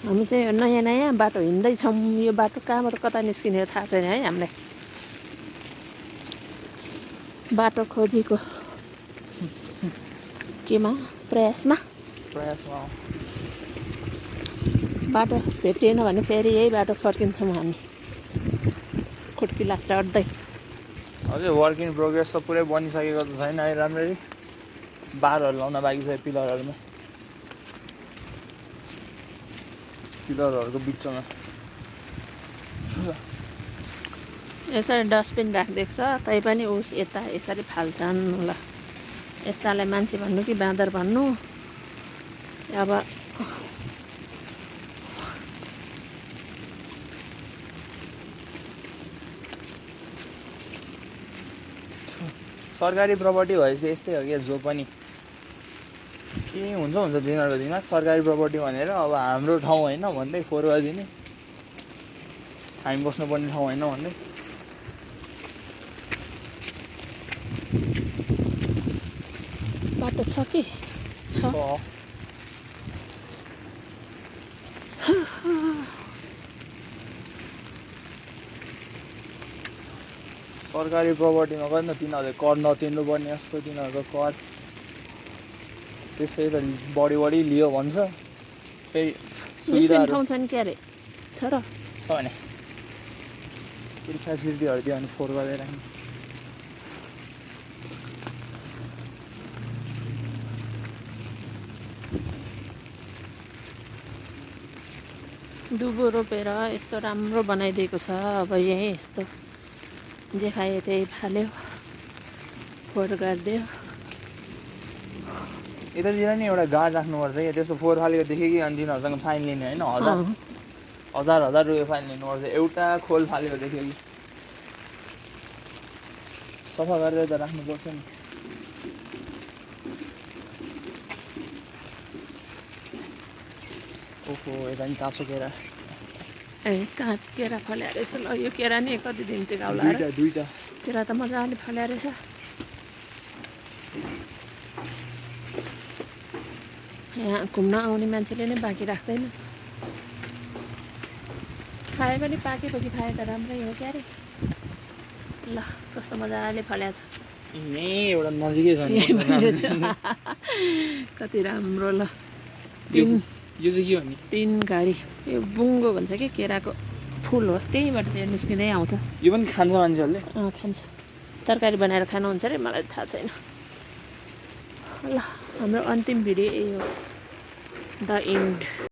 हामी चाहिँ नयाँ नयाँ बाटो हिँड्दैछौँ। यो बाटो कहाँबाट कता निस्किने थाहा छैन है हामीलाई। बाटो खोजीको केमा प्रयासमा बाटो भेटिएन भने फेरि यही बाटो फर्किन्छौँ हामी खुड्किला चढ्दै। अझै वर्क इन प्रोग्रेस त पुरै बनिसकेको त छैन है राम्ररी। बारहरू लाउन बाँकी छ पिलरहरूमा, पिलरहरूको बिचमा। यसरी डस्टबिन राखिदिएको छ तैपनि ऊ यता यसरी फाल्छन्। ल यस्तालाई मान्छे भन्नु कि बाँदर भन्नु। अब सरकारी प्रपर्टी भएपछि यस्तै हो क्या। जो पनि के हुन्छ तिनीहरूको दिमाग सरकारी प्रपर्टी भनेर अब हाम्रो ठाउँ होइन भन्दै फोहोर गरिदिने, हामी बस्नुपर्ने ठाउँ होइन भन्दै। बाटो छ कि छ। सरकारी प्रपर्टीमा गर्नु तिनीहरूले कर नतिर्नुपर्ने जस्तो तिनीहरूको कर त्यसै त बढी लियो भन्छ। फेरि सुविधाहरू ठाउँ छन् के अरे छ र छ भने फेरि फेसिलिटीहरू दियो भने फोहोर गरेर राख्ने। दुबो रोपेर यस्तो राम्रो बनाइदिएको छ। अब यहीँ यस्तो जे खायो त्यही फाल्यो, फोहोर गरिदियो। यतातिर नि एउटा गार्ड राख्नुपर्छ क्या। त्यस्तो फोहोर फालेको देख्यो कि अनि तिनीहरूसँग फाइन लिने होइन, हजार रुपियाँ फाइन लिनुपर्छ एउटा खोल फालेको देख्यो कि। सफा गरेर त राख्नुपर्छ नि। ओहो यता नि काँचो केरा। ए काँच केरा फल्या रहेछ। ल यो केरा नि कति दिन टिकाउला। दुईटा केरा त मजाले फल्या रहेछ। यहाँ घुम्न आउने मान्छेले नै बाँकी राख्दैन। खाए पनि पाकेपछि खाए त राम्रै हो क्यारे। ल कस्तो मजाले फल्या छ। एउटा नजिकै छ कति राम्रो। ल यो चाहिँ के हो नि? तिन घारी यो बुङ्गो भन्छ कि केराको फुल हो, त्यहीँबाट त्यो निस्किँदै आउँछ। यो पनि खान्छ मान्छेहरूले? खान्छ। तरकारी बनाएर खानुहुन्छ अरे, मलाई थाहा छैन। ल हाम्रो अन्तिम भिडियो यही हो, द एन्ड।